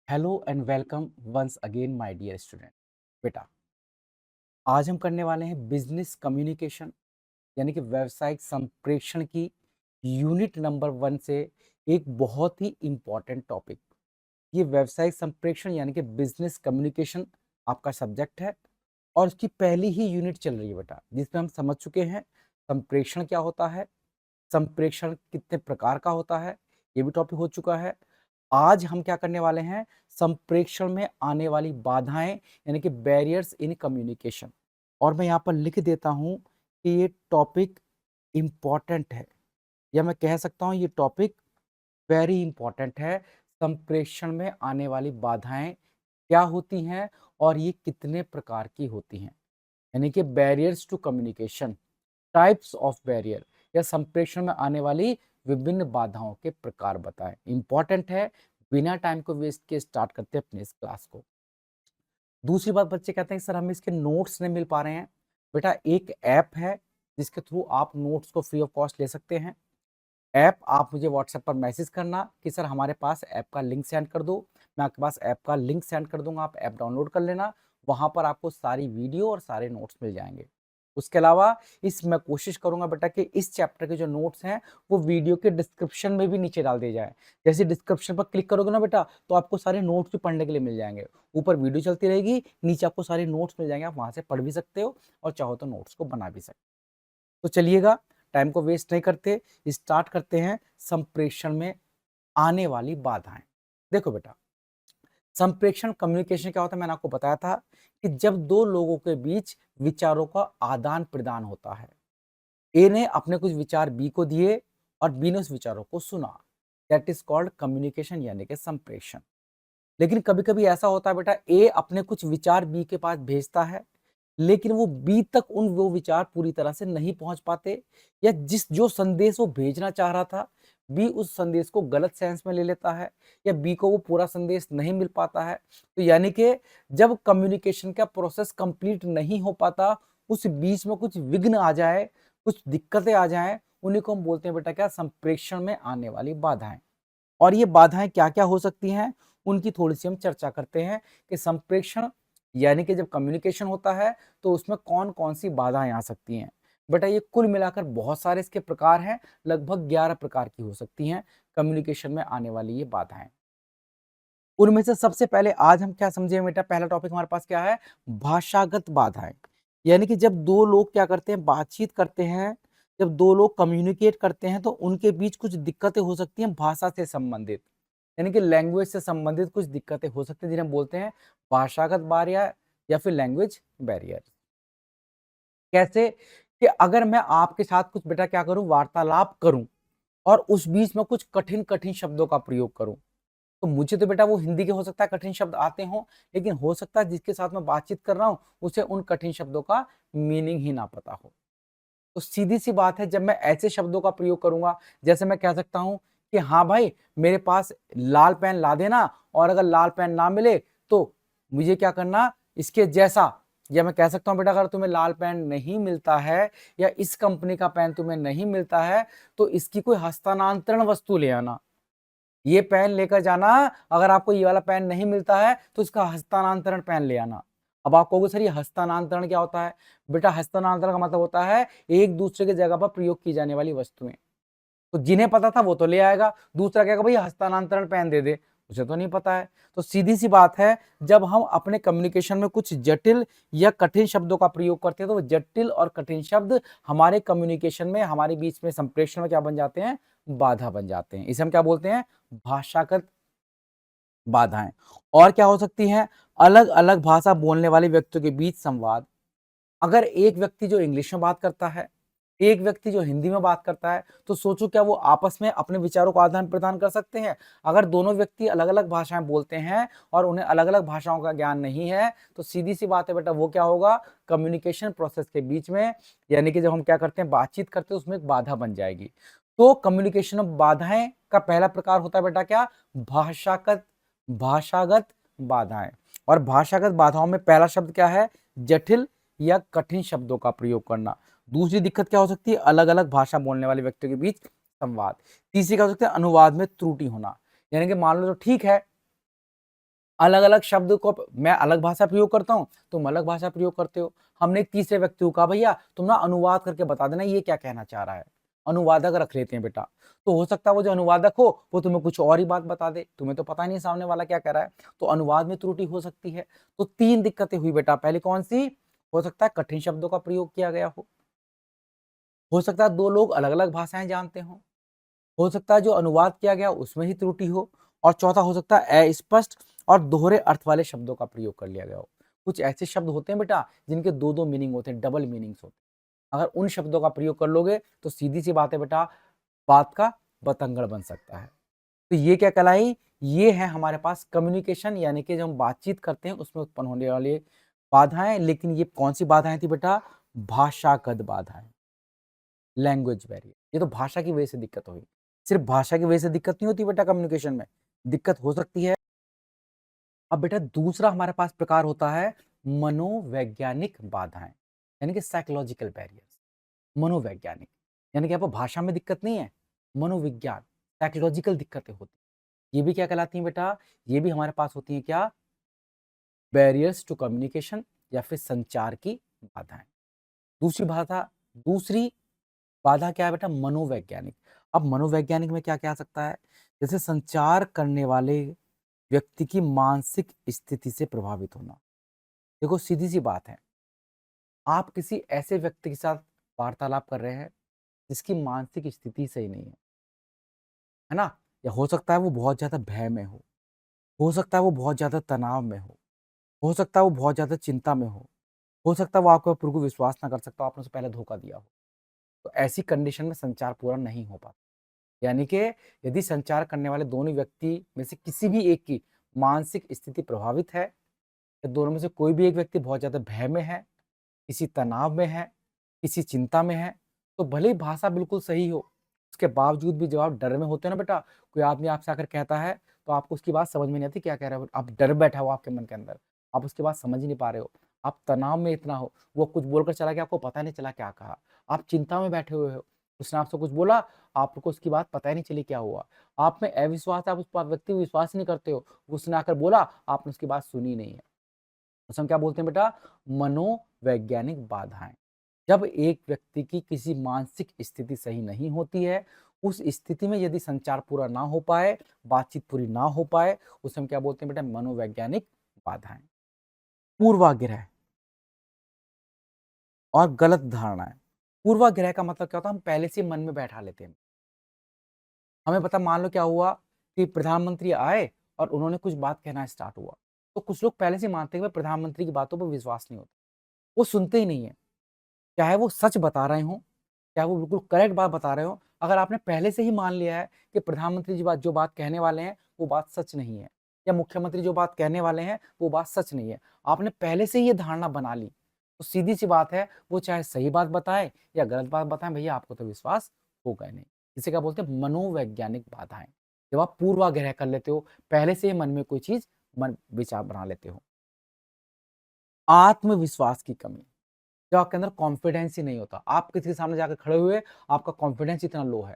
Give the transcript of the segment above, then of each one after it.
Hello and welcome once again my dear student. बेटा, आज हम करने वाले हैं बिजनेस कम्युनिकेशन यानी कि व्यावसायिक संप्रेषण की यूनिट नंबर 1 से एक बहुत ही इम्पॉर्टेंट टॉपिक। ये व्यावसायिक संप्रेषण यानी कि बिजनेस कम्युनिकेशन आपका सब्जेक्ट है और उसकी पहली ही यूनिट चल रही है बेटा, जिसमें हम समझ चुके हैं संप्रेषण क्या होता है, संप्रेषण कितने प्रकार का होता है, ये भी टॉपिक हो चुका है। आज हम क्या करने वाले हैं, संप्रेषण में आने वाली बाधाएं यानी कि बैरियर्स इन कम्युनिकेशन। और मैं यहाँ पर लिख देता हूँ कि ये टॉपिक इम्पॉर्टेंट है, या मैं कह सकता हूँ ये टॉपिक वेरी इंपॉर्टेंट है। संप्रेषण में आने वाली बाधाएं क्या होती हैं और ये कितने प्रकार की होती हैं, यानी कि barriers to communication, types of barrier, या संप्रेषण में आने वाली विभिन्न बाधाओं के प्रकार बताएं। इंपॉर्टेंट है। बिना टाइम को वेस्ट किए स्टार्ट करते हैं अपने इस क्लास को। दूसरी बात, बच्चे कहते हैं सर हमें इसके नोट्स नहीं मिल पा रहे हैं। बेटा, एक ऐप है जिसके थ्रू आप नोट्स को फ्री ऑफ कॉस्ट ले सकते हैं। ऐप आप मुझे व्हाट्सएप पर मैसेज करना कि सर हमारे पास ऐप का लिंक सेंड कर दो। मैं आपके पास ऐप का लिंक सेंड कर दूंगा, आप ऐप डाउनलोड कर लेना। वहां पर आपको सारी वीडियो और सारे नोट्स मिल जाएंगे। उसके अलावा इस मैं कोशिश करूंगा बेटा कि इस चैप्टर के जो नोट्स हैं वो वीडियो के डिस्क्रिप्शन में भी नीचे डाल दिए जाए। जैसे डिस्क्रिप्शन पर क्लिक करोगे ना बेटा, तो आपको सारे नोट्स भी पढ़ने के लिए मिल जाएंगे। ऊपर वीडियो चलती रहेगी, नीचे आपको सारे नोट्स मिल जाएंगे, आप वहां से पढ़ भी सकते हो और चाहो तो नोट्स को बना भी सकते हो। तो चलिएगा, टाइम को वेस्ट नहीं करते, स्टार्ट करते हैं संप्रेषण में आने वाली बाधाएं। देखो बेटा, संप्रेषण कम्युनिकेशन क्या होता है, मैंने आपको बताया था कि जब दो लोगों के बीच विचारों का आदान प्रदान होता है। ए ने अपने कुछ विचार बी को दिए और बी ने उस विचारों को सुना। दैट इज कॉल्ड कम्युनिकेशन यानी कि संप्रेषण। लेकिन कभी कभी ऐसा होता है बेटा, ए अपने कुछ विचार बी के पास भेजता है, लेकिन वो बी तक वो विचार पूरी तरह से नहीं पहुंच पाते, या जो संदेश वो भेजना चाह रहा था, बी उस संदेश को गलत सेंस में ले लेता है, या बी को वो पूरा संदेश नहीं मिल पाता है। तो यानी कि जब कम्युनिकेशन का प्रोसेस कंप्लीट नहीं हो पाता, उस बीच में कुछ विघ्न आ जाए, कुछ दिक्कतें आ जाएं, उन्हीं को हम बोलते हैं बेटा क्या, संप्रेषण में आने वाली बाधाएं। और ये बाधाएं क्या क्या हो सकती हैं, उनकी थोड़ी सी हम चर्चा करते हैं कि संप्रेषण यानी कि जब कम्युनिकेशन होता है तो उसमें कौन कौन सी बाधाएं आ सकती हैं। बेटा, ये कुल मिलाकर बहुत सारे इसके प्रकार हैं, लगभग 11 प्रकार की हो सकती हैं कम्युनिकेशन में आने वाली ये बाधाएं। उनमें से सबसे पहले आज हम क्या समझे बेटा, पहला टॉपिक हमारे पास क्या है, भाषागत बाधाएं। यानी कि जब दो लोग क्या करते हैं, बातचीत करते हैं, जब दो लोग कम्युनिकेट करते हैं तो उनके बीच कुछ दिक्कतें हो सकती हैं भाषा से संबंधित, यानी कि लैंग्वेज से संबंधित कुछ दिक्कतें हो सकती हैं जिन्हें बोलते हैं भाषागत बैरियर या फिर लैंग्वेज बैरियर। कैसे कि अगर मैं आपके साथ कुछ बेटा क्या करूं, वार्तालाप करूं और उस बीच में कुछ कठिन कठिन शब्दों का प्रयोग करूं, तो मुझे तो बेटा वो हिंदी के हो सकता है कठिन शब्द आते हों, लेकिन हो सकता है जिसके साथ मैं बातचीत कर रहा हूं उसे उन कठिन शब्दों का मीनिंग ही ना पता हो। तो सीधी सी बात है, जब मैं ऐसे शब्दों का प्रयोग करूंगा, जैसे मैं कह सकता हूं कि हाँ भाई मेरे पास लाल पेन ला देना, और अगर लाल पेन ना मिले तो मुझे क्या करना, इसके जैसा। या मैं कह सकता हूं बेटा, अगर तुम्हें लाल पेन नहीं मिलता है या इस कंपनी का पेन तुम्हें नहीं मिलता है तो इसकी कोई हस्तांतरण वस्तु ले आना। ये पेन लेकर जाना, अगर आपको ये वाला पेन नहीं मिलता है तो इसका हस्तांतरण पेन ले आना। अब आप कहोगे सर ये हस्तांतरण क्या होता है। बेटा, हस्तांतरण का मतलब होता है एक दूसरे की जगह पर प्रयोग की जाने वाली वस्तुएं। तो जिन्हें पता था वो तो ले आएगा, दूसरा कहेगा भाई हस्तांतरण पेन दे दे, उसे तो नहीं पता है। तो सीधी सी बात है, जब हम अपने कम्युनिकेशन में कुछ जटिल या कठिन शब्दों का प्रयोग करते हैं तो वो जटिल और कठिन शब्द हमारे कम्युनिकेशन में, हमारे बीच में संप्रेषण में क्या बन जाते हैं, बाधा बन जाते हैं। इसे हम क्या बोलते हैं, भाषागत बाधाएं। और क्या हो सकती हैं, अलग अलग भाषा बोलने वाले व्यक्तियों के बीच संवाद। अगर एक व्यक्ति जो इंग्लिश में बात करता है, एक व्यक्ति जो हिंदी में बात करता है, तो सोचो क्या वो आपस में अपने विचारों को आदान प्रदान कर सकते हैं। अगर दोनों व्यक्ति अलग अलग भाषाएं बोलते हैं और उन्हें अलग अलग भाषाओं का ज्ञान नहीं है, तो सीधी सी बात है बेटा, वो क्या होगा, कम्युनिकेशन प्रोसेस के बीच में, यानी कि जब हम क्या करते हैं, बातचीत करते हैं, उसमें एक बाधा बन जाएगी। तो कम्युनिकेशन में बाधाएं का पहला प्रकार होता है बेटा क्या, भाषागत भाषागत बाधाएं। और भाषागत बाधाओं में पहला शब्द क्या है, जटिल या कठिन शब्दों का प्रयोग करना। दूसरी दिक्कत क्या हो सकती है, अलग अलग भाषा बोलने वाले व्यक्तियों के बीच संवाद। तीसरी क्या हो सकती है, अनुवाद में त्रुटि होना। यानी कि मान लो तो ठीक है, अलग अलग शब्द को मैं अलग भाषा प्रयोग करता हूँ, तुम अलग भाषा प्रयोग करते हो। हमने एक तीसरे व्यक्ति को कहा भैया तुम ना अनुवाद करके बता देना ये क्या कहना चाह रहा है। अनुवादक रख लेते हैं बेटा। तो हो सकता है वो जो अनुवादक हो वो तुम्हें कुछ और ही बात बता दे, तुम्हें तो पता नहीं सामने वाला क्या कह रहा है, तो अनुवाद में त्रुटि हो सकती है। तो 3 दिक्कतें हुई बेटा। पहली कौन सी? हो सकता है कठिन शब्दों का प्रयोग किया गया हो सकता है 2 लोग अलग-अलग भाषाएँ जानते हों, हो सकता है जो अनुवाद किया गया उसमें ही त्रुटि हो, और चौथा हो सकता है अस्पष्ट और दोहरे अर्थ वाले शब्दों का प्रयोग कर लिया गया हो। कुछ ऐसे शब्द होते हैं बेटा जिनके 2-2 मीनिंग होते हैं, डबल मीनिंग्स होते हैं। अगर उन शब्दों का प्रयोग कर लोगे तो सीधी-सी बात है बेटा, बात का बतंगड़ बन सकता है। तो ये क्या कहलाई? ये है हमारे पास कम्युनिकेशन, यानी कि जब हम बातचीत करते हैं उसमें उत्पन्न होने वाली बाधाएँ। लेकिन ये कौन-सी बाधाएँ थी बेटा? भाषागत बाधाएँ, लैंग्वेज बैरियर। ये तो भाषा की वजह से दिक्कत हुई। सिर्फ भाषा की वजह से दिक्कत नहीं होती बेटा कम्युनिकेशन में, दिक्कत हो सकती है। अब बेटा दूसरा हमारे पास प्रकार होता है मनोवैज्ञानिक बाधाएँ, यानी कि साइकोलॉजिकल बैरियर्स। मनोवैज्ञानिक, यानी कि आपको भाषा में दिक्कत नहीं है, मनोविज्ञान, साइकोलॉजिकल दिक्कतें होती हैं। ये भी क्या कहलाती हैं बेटा? ये भी हमारे पास होती हैं क्या? बैरियर्स टू कम्युनिकेशन, या फिर संचार की बाधाएँ। दूसरी बाधा क्या है बेटा? मनोवैज्ञानिक। अब मनोवैज्ञानिक में क्या-क्या आ सकता है? जैसे संचार करने वाले व्यक्ति की मानसिक स्थिति से प्रभावित होना। देखो सीधी-सी बात है, आप किसी ऐसे व्यक्ति के साथ वार्तालाप कर रहे हैं जिसकी मानसिक स्थिति सही नहीं है ना? या हो सकता है वो बहुत ज़्यादा भय में हो सकता है वो बहुत ज़्यादा तनाव में हो सकता है वो बहुत ज़्यादा चिंता में हो सकता है वो आपके ऊपर बिल्कुल विश्वास ना कर सकता हो, आपने उसे पहले धोखा दिया हो। तो ऐसी कंडीशन में संचार पूरा नहीं हो पाता। यानी कि यदि संचार करने वाले दोनों व्यक्ति में से किसी भी एक की मानसिक स्थिति प्रभावित है, या दोनों में से कोई भी एक व्यक्ति बहुत ज़्यादा भय में है, किसी तनाव में है, किसी चिंता में है, तो भले ही भाषा बिल्कुल सही हो, उसके बावजूद भी जब आप डर में होते हो ना बेटा, कोई आदमी आपसे आकर कहता है, तो आपको उसकी बात समझ में नहीं आती क्या कह रहा है, आप डर बैठा हो आपके मन के अंदर, आप उसकी बात समझ ही नहीं पा रहे हो, आप तनाव में इतना हो, वो कुछ बोलकर चला गया, आपको पता नहीं चला क्या कहा, आप चिंता में बैठे हुए हो, उसने आपसे कुछ बोला, आपको उसकी बात पता ही नहीं चली क्या हुआ, आप में अविश्वास है, आप उस व्यक्ति को विश्वास ही नहीं करते हो, उसने आकर बोला, आपने उसकी बात सुनी नहीं है। उसे हम क्या बोलते हैं बेटा? मनोवैज्ञानिक बाधाएँ। जब एक व्यक्ति की किसी मानसिक स्थिति सही नहीं होती है, उस स्थिति में यदि संचार पूरा ना हो पाए, बातचीत पूरी ना हो पाए, उसे हम क्या बोलते हैं बेटा? मनोवैज्ञानिक बाधाएँ। पूर्वाग्रह और गलत धारणाएँ। पूर्वाग्रह का मतलब क्या होता है? हम पहले से ही मन में बैठा लेते हैं। हमें पता, मान लो क्या हुआ कि प्रधानमंत्री आए और उन्होंने कुछ बात कहना स्टार्ट हुआ। तो कुछ लोग पहले से ही मानते हैं कि प्रधानमंत्री की बातों पर विश्वास नहीं होता। वो सुनते ही नहीं है। चाहे वो सच बता रहे हों, चाहे वो बिल्कुल करेक्ट बात बता रहे हों, अगर आपने पहले से ही मान लिया है कि प्रधानमंत्री जी जो बात कहने वाले हैं, वो बात सच नहीं है, या मुख्यमंत्री जो बात कहने वाले हैं, वो बात सच नहीं है, आपने पहले से ही ये धारणा बना ली, तो सीधी-सी बात है, वो चाहे सही बात बताएँ या गलत बात बताएँ, भैया आपको तो विश्वास होगा ही नहीं। इसे क्या बोलते हैं? मनोवैज्ञानिक बाधाएँ। जब आप पूर्वाग्रह कर लेते हो, पहले से ही मन में कोई चीज़ मन विचार बना लेते हो। आत्मविश्वास की कमी। जब आपके अंदर कॉन्फिडेंस ही नहीं होता, आप किसी के सामने जाकर खड़े हुए, आपका कॉन्फिडेंस इतना लो है।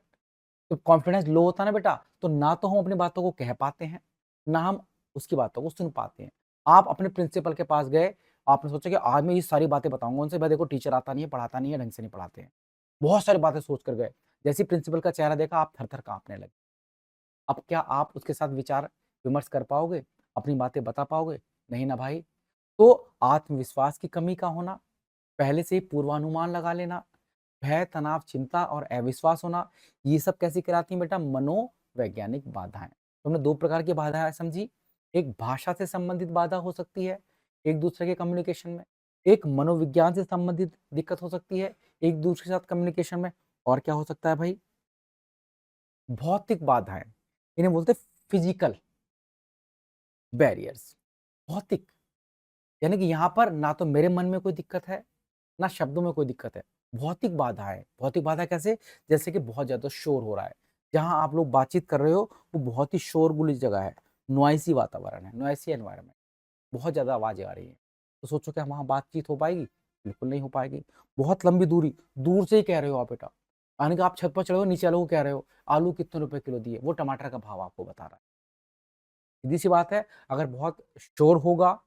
तो कॉन्फिडेंस लो होता है ना बेटा, तो ना तो हम अपनी बातों को कह पाते हैं, ना हम उसकी बातों को सुन पाते हैं। आप अपने प्रिंसिपल के पास गए, आपने सोचा कि आज मैं ये सारी बातें बताऊँगा उनसे, भाई देखो टीचर आता नहीं है, पढ़ाता नहीं है, ढंग से नहीं पढ़ाते हैं। बहुत सारी बातें सोच कर गए। जैसे ही प्रिंसिपल का चेहरा देखा, आप थर-थर काँपने लगे। अब क्या आप उसके साथ विचार विमर्श कर पाओगे? अपनी बातें बता पाओगे? नहीं ना भाई। तो आत्मविश्वास की कमी का होना, पहले से ही पूर्वानुमान लगा लेना, भय, तनाव, चिंता और अविश्वास होना, ये सब कैसी कहलाती हैं बेटा? मनोवैज्ञानिक बाधाएँ। तो हमने 2 प्रकार की बाधाएँ समझी, एक भाषा से संबंधित बाधा हो सकती है, एक दूसरे के कम्युनिकेशन में, एक मनोविज्ञान से संबंधित दिक्कत हो सकती है, एक दूसरे के साथ कम्युनिकेशन में, और क्या हो सकता है भाई? भौतिक बाधाएँ, इन्हें बोलते हैं फिजिकल बैरियर्स, भौतिक, यानी कि यहाँ पर ना तो मेरे मन में कोई दिक्कत है, ना शब्दों में कोई दिक्कत है। भौतिक बाधा है। भौतिक बाधा कैसे? जैसे कि बहुत ज़्यादा शोर हो रहा है। जहाँ आप लोग बातचीत कर रहे हो, वो बहुत ही शोरगुल जगह है। नॉइसी वातावरण है, नॉइसी एनवायरनमेंट, बहुत ज़्यादा आवाज़ें आ रही हैं। तो सोचो क्या वहाँ बातचीत हो पाएगी? बिल्कुल नहीं हो पाएगी। बहुत लंबी दूरी, दूर से ही कह रहे हो आप बेटा। यानी कि आप छत पर चढ़े हो, नीचे वालों को कह रहे हो, आलू कितने रुपए किलो दिए? वो टमाटर का भाव आपको बता रहा है। सीधी सी बात है, अगर बहुत शोर होगा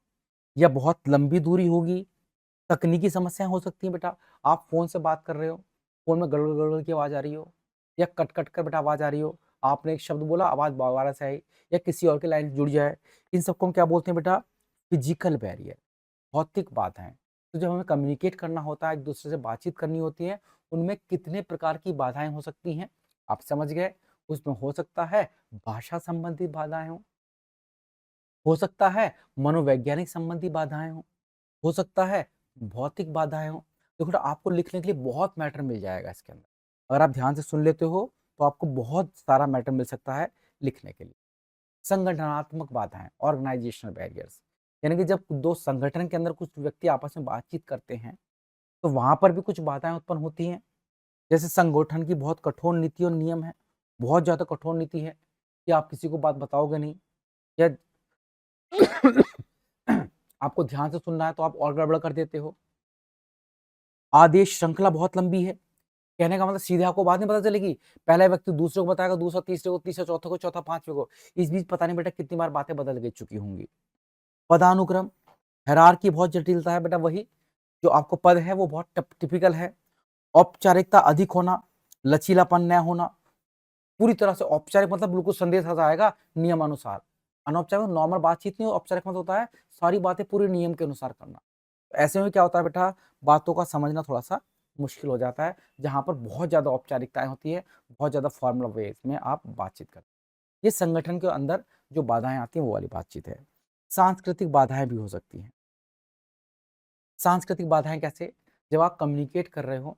या बहुत लंबी दूरी होगी, तकनीकी समस्याएं हो सकती हैं बेटा। आप फोन से बात कर रहे हो, फोन में गड़बड़ गड़बड़ की आवाज आ रही हो, या कट कट कर बेटा आवाज आ रही हो, आपने एक शब्द बोला आवाज दोबारा से आई, या किसी और की लाइन जुड़ जाए, इन सबको हम क्या बोलते हैं बेटा? फिजिकल बैरियर, भौतिक बाधाएं। तो जब हमें कम्युनिकेट करना होता है, एक दूसरे से बातचीत करनी होती है, उनमें कितने प्रकार की बाधाएं हो सकती हैं, आप समझ गए। उसमें हो सकता है भाषा संबंधी बाधाएं हो सकता है मनोवैज्ञानिक संबंधी बाधाएं हो सकता है भौतिक बाधाएं हो। देखो बेटा, आपको लिखने के लिए बहुत मैटर मिल जाएगा इसके अंदर। अगर आप ध्यान से सुन लेते हो तो आपको बहुत सारा मैटर मिल सकता है लिखने के लिए। संगठनात्मक बाधाएं, ऑर्गेनाइजेशनल बैरियर्स, यानी कि जब दो संगठन के अंदर कुछ व्यक्ति आपस में बातचीत करते हैं तो वहां पर भी कुछ बाधाएं उत्पन्न होती हैं। जैसे संगठन की बहुत कठोर नीति और नियम है, बहुत ज्यादा कठोर नीति है कि आप किसी को बात बताओगे नहीं, या आपको ध्यान से सुनना है तो आप और गड़बड़ कर देते हो। आदेश श्रृंखला बहुत लंबी है, कहने का मतलब सीधे आपको बात नहीं पता चलेगी, पहला व्यक्ति दूसरे को बताएगा, दूसरा तीसरे को, तीसरा चौथे को, चौथा पांचवे को। इस बीच पता नहीं बेटा कितनी बार बातें बदल गई चुकी होंगी। पदानुक्रम, की बहुत जटिलता है बेटा, वही जो आपको पद है वो बहुत टिपिकल है। औपचारिकता अधिक होना, लचीलापन न होना, पूरी तरह से औपचारिक मतलब बिल्कुल संदेश आ जाएगा नियमानुसार। अनौपचारिक नॉर्मल बातचीत नहीं, औपचारिक मतलब होता है सारी बातें पूरे नियम के अनुसार करना। ऐसे में क्या होता है बेटा, बातों का समझना थोड़ा सा मुश्किल हो जाता है, जहां पर बहुत ज्यादा औपचारिकताएं होती है, बहुत ज्यादा फॉर्मल वेज में आप बातचीत करते हैं। ये संगठन के अंदर जो बाधाएं आती हैं वो वाली बातचीत है। सांस्कृतिक बाधाएं भी हो सकती हैं। सांस्कृतिक बाधाएं कैसे? जब आप कम्युनिकेट कर रहे हो,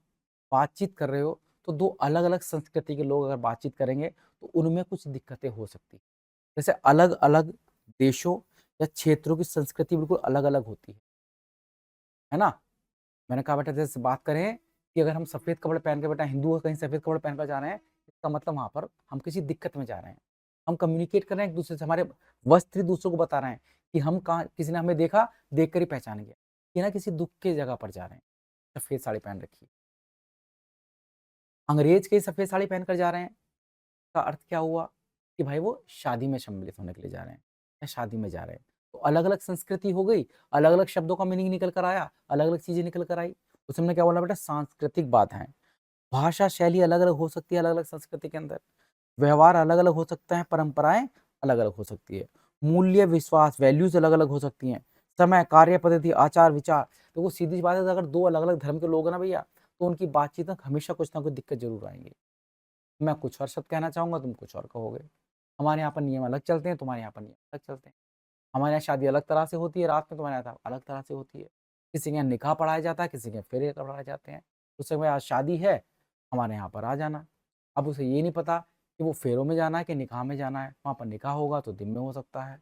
बातचीत कर रहे हो, तो दो अलग अलग संस्कृति के लोग अगर बातचीत करेंगे तो उनमें कुछ दिक्कतें हो सकती हैं। जैसे अलग अलग देशों या क्षेत्रों की संस्कृति बिल्कुल अलग अलग होती है ना। मैंने कहा बेटा जैसे बात करें कि अगर हम सफेद कपड़े पहन के, बेटा हिंदू कहीं सफेद कपड़े पहन कर जा रहे हैं, इसका मतलब वहां पर हम किसी दिक्कत में जा रहे हैं। हम कम्युनिकेट कर रहे हैं एक दूसरे से, हमारे वस्त्र दूसरों को बता रहे हैं कि हम कहाँ, किसी ने हमें देखा, देख कर ही पहचान गया कि ना किसी दुख की जगह पर जा रहे हैं। सफेद साड़ी पहन रखी, अंग्रेज के सफेद साड़ी पहनकर जा रहे हैं, का अर्थ क्या हुआ कि भाई वो शादी में सम्मिलित होने के लिए जा रहे हैं या शादी में जा रहे हैं। तो अलग अलग संस्कृति हो गई, अलग अलग शब्दों का मीनिंग निकल कर आया, अलग अलग चीजें निकल कर आई। उसमें क्या बोला बेटा, सांस्कृतिक बाधाएं। भाषा शैली अलग अलग हो सकती है अलग अलग संस्कृति के अंदर, व्यवहार अलग अलग हो सकता है, परंपराएं अलग अलग हो सकती है, मूल्य विश्वास वैल्यूज अलग अलग हो सकती हैं, समय कार्य पद्धति आचार विचार। तो वो सीधी सी बात है, अगर दो अलग अलग धर्म के लोग हैं ना भैया, तो उनकी बातचीत में हमेशा कुछ ना कुछ दिक्कत जरूर आएंगी। मैं कुछ और शब्द कहना चाहूंगा, तुम कुछ और कहोगे। हमारे यहाँ पर नियम अलग चलते हैं, तुम्हारे यहाँ पर नियम अलग चलते हैं। हमारे यहाँ शादी अलग तरह से होती है रात में, तुम्हारे यहाँ अलग तरह से होती है। किसी के यहाँ निकाह पढ़ाया जाता है, किसी के यहाँ फेरे पढ़ाए जाते हैं। उस समय आज शादी है, हमारे यहाँ पर आ जाना। अब उसे ये नहीं पता कि वो फेरों में जाना है कि निकाह में जाना है। वहाँ पर निकाह होगा तो दिन में हो सकता है,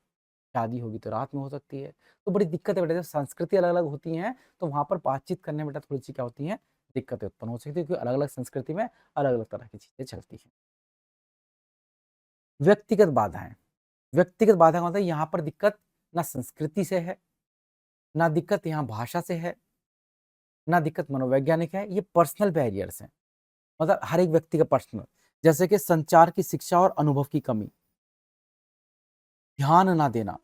शादी होगी तो रात में हो सकती है। तो बड़ी दिक्कत है बेटा, जब संस्कृति अलग अलग होती हैं तो वहाँ पर बातचीत करने में बेटा थोड़ी सी क्या होती है, दिक्कतें उत्पन्न हो सकती है, क्योंकि अलग अलग संस्कृति में अलग अलग तरह की चीजें चलती हैं। व्यक्तिगत बाधाएं, व्यक्तिगत बाधा का मतलब यहाँ पर दिक्कत ना संस्कृति से है, ना दिक्कत यहाँ भाषा से है, ना दिक्कत मनोवैज्ञानिक है, ये पर्सनल बैरियर्स हैं। मतलब हर एक व्यक्ति का पर्सनल, जैसे कि संचार की शिक्षा और अनुभव की कमी, ध्यान ना देना,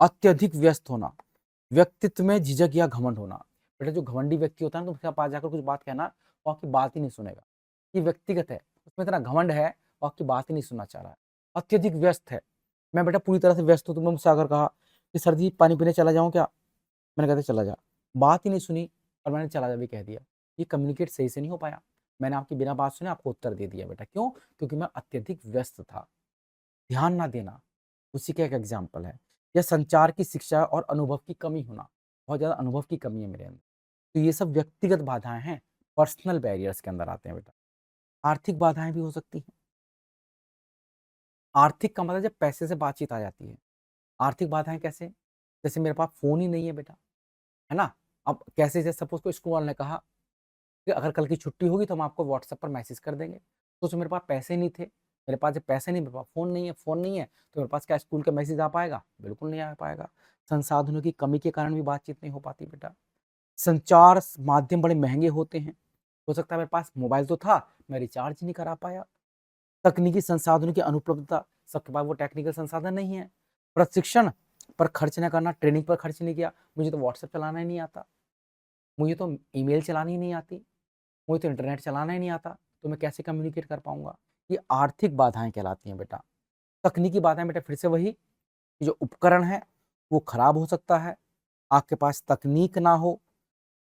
अत्यधिक व्यस्त होना, व्यक्तित्व में झिझक या घमंड होना। बेटा जो घमंडी व्यक्ति होता है ना, तो उसके पास जाकर कुछ बात कहना, वो आपकी बात ही नहीं सुनेगा। ये व्यक्तिगत है, उसमें इतना घमंड है, वो आपकी बात ही नहीं सुनना चाह रहा है। अत्यधिक व्यस्त है, मैं बेटा पूरी तरह से व्यस्त हूँ, तुमने मुझसे अगर कहा कि सर जी पानी पीने चला जाऊँ क्या, मैंने कहते चला जा, बात ही नहीं सुनी और मैंने चला जा भी कह दिया। ये कम्युनिकेट सही से नहीं हो पाया, मैंने आपकी बिना बात सुने आपको उत्तर दे दिया बेटा। क्यों? क्योंकि मैं अत्यधिक व्यस्त था। ध्यान ना देना उसी का एक एग्जाम्पल है। या संचार की शिक्षा और अनुभव की कमी होना, बहुत ज्यादा अनुभव की कमी है मेरे अंदर। तो ये सब व्यक्तिगत बाधाएं हैं, पर्सनल बैरियर्स के अंदर आते हैं बेटा। आर्थिक बाधाएं भी हो सकती हैं। आर्थिक का मतलब जब पैसे से बातचीत आ जाती है। आर्थिक बाधाएं कैसे? जैसे मेरे पास फोन ही नहीं है बेटा, है ना। अब कैसे, जैसे सपोज को स्कूल वाले ने कहा कि अगर कल की छुट्टी होगी तो हम आपको व्हाट्सएप पर मैसेज कर देंगे। तो उसमें मेरे पास पैसे नहीं थे, मेरे पास जब पैसे नहीं, मेरे पास फोन नहीं है, फोन नहीं है तो मेरे पास क्या स्कूल का मैसेज आ पाएगा? बिल्कुल नहीं आ पाएगा। संसाधनों की कमी के कारण भी बातचीत नहीं हो पाती बेटा। संचार माध्यम बड़े महंगे होते हैं, हो सकता है मेरे पास मोबाइल तो था, मैं रिचार्ज नहीं करा पाया। तकनीकी संसाधनों की अनुपलब्धता, सबके पास वो टेक्निकल संसाधन नहीं है। प्रशिक्षण पर खर्च ना करना, ट्रेनिंग पर खर्च नहीं किया, मुझे तो व्हाट्सएप चलाना ही नहीं आता, मुझे तो ईमेल चलानी ही नहीं आती, मुझे तो इंटरनेट चलाना ही नहीं आता, तो मैं कैसे कम्युनिकेट कर पाऊंगा। ये आर्थिक बाधाएं कहलाती हैं बेटा। तकनीकी बाधाएं बेटा फिर से वही कि जो उपकरण है वो खराब हो सकता है, आपके पास तकनीक ना हो,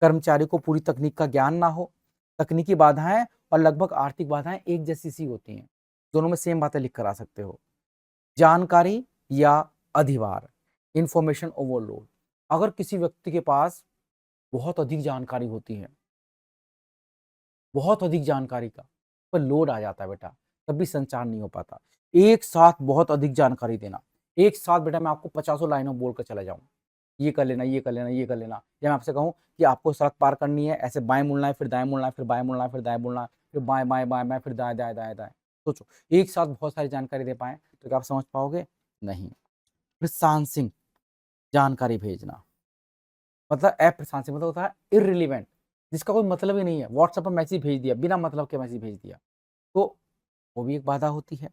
कर्मचारी को पूरी तकनीक का ज्ञान ना हो। तकनीकी बाधाएं और लगभग आर्थिक बाधाएं एक जैसी सी होती हैं, दोनों में सेम बातें लिख कर आ सकते हो। जानकारी या अधिभार, इंफॉर्मेशन ओवरलोड, अगर किसी व्यक्ति के पास बहुत अधिक जानकारी होती है, बहुत अधिक जानकारी का पर लोड आ जाता है बेटा, तब भी संचार नहीं हो पाता। एक साथ बहुत अधिक जानकारी देना, एक साथ बेटा मैं आपको 50 लाइनों बोल कर चला जाऊं, ये कर लेना, ये कर लेना, ये कर लेना, या मैं आपसे कहूं कि आपको सड़क पार करनी है, ऐसे बाएं मुड़ना है, फिर दाएं मुड़ना है, फिर बाएं मुड़ना है, फिर दाएं मुड़ना है, फिर बाएं बाएं बाएं बाएं, फिर दाएं दाएं दाएं दाएं। सोचो, एक साथ बहुत सारी जानकारी दे पाए तो क्या आप समझ पाओगे? नहीं। फिर सांसिंग जानकारी भेजना, मतलब अप्रासंगिक, मतलब होता है इररिलेवेंट, जिसका कोई मतलब ही नहीं है, व्हाट्सएप पर मैसेज भेज दिया, बिना मतलब के मैसेज भेज दिया, तो वो भी एक बाधा होती है।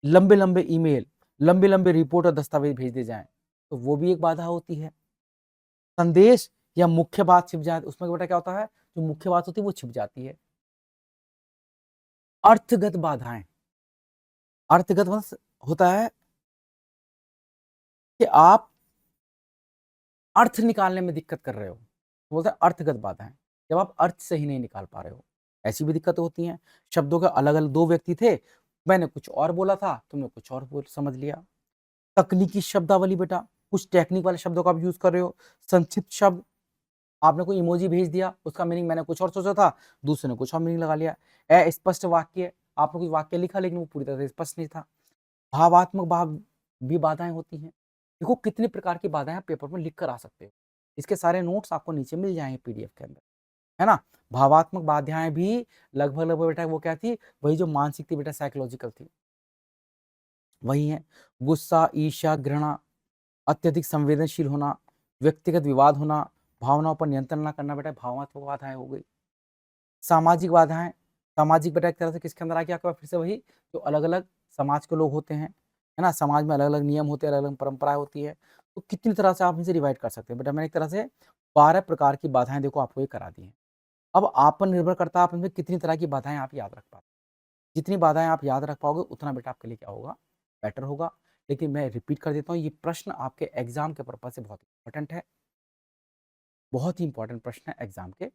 लंबे लंबे ईमेल, लंबे लंबे रिपोर्ट और दस्तावेज भेज दिए जाएं, तो वो भी एक बाधा होती है। संदेश या मुख्य बात छिप जाए, उसमें बेटा क्या होता है, जो मुख्य बात होती है वो छिप जाती है। अर्थगत बाधाएं, अर्थगत मतलब होता है कि आप अर्थ निकालने में दिक्कत कर रहे हो, तो बोलते हैं अर्थगत बाधाएं, जब आप अर्थ सही नहीं निकाल पा रहे हो, ऐसी भी दिक्कतें होती हैं। शब्दों के अलग अलग दो व्यक्ति थे, मैंने कुछ और बोला था, तुमने कुछ और बोल समझ लिया। तकनीकी शब्दावली बेटा, कुछ टेक्निक वाले शब्दों का आप यूज कर रहे हो, संक्षिप्त शब्द, आपने कोई इमोजी भेज दिया, उसका मीनिंग मैंने कुछ और सोचा था, दूसरे ने कुछ और मीनिंग लगा लिया। अस्पष्ट वाक्य, आपने कोई वाक्य लिखा लेकिन वो पूरी तरह से स्पष्ट नहीं था। भावात्मक भाव भी बाधाएं होती हैं। देखो कितनी प्रकार की बाधाएं आप पेपर में लिख कर आ सकते हो, इसके सारे नोट्स आपको नीचे मिल जाएंगे पीडीएफ के अंदर, है ना। भावात्मक बाधाएं भी लगभग लगभग बेटा वो क्या थी, वही जो मानसिक थी बेटा, साइकोलॉजिकल थी, वही है। गुस्सा, ईर्ष्या, घृणा, अत्यधिक संवेदनशील होना, व्यक्तिगत विवाद होना, भावनाओं पर नियंत्रण ना करना बेटा भावनात्मक बाधाएं हो गई। सामाजिक बाधाएं, सामाजिक बेटा एक तरह से किसके अंदर आ गया, आपके पास फिर से वही जो अलग अलग समाज के लोग होते हैं, है ना, समाज में अलग अलग नियम होते हैं, अलग अलग परंपराएं होती है, तो कितनी तरह से आप इनसे डिवाइड कर सकते हैं बेटा। मैंने एक तरह से 12 प्रकार की बाधाएं देखो आपको ये करा दी हैं। अब आप पर निर्भर करता है आप इनमें कितनी तरह की बाधाएं आप याद रख पाते, जितनी बाधाएं आप याद रख पाओगे उतना बेटा आपके लिए क्या होगा, बेटर होगा। लेकिन मैं रिपीट कर देता हूँ, ये प्रश्न आपके एग्जाम के पर्पज से बहुत इंपॉर्टेंट है, बहुत ही इंपॉर्टेंट प्रश्न है एग्जाम के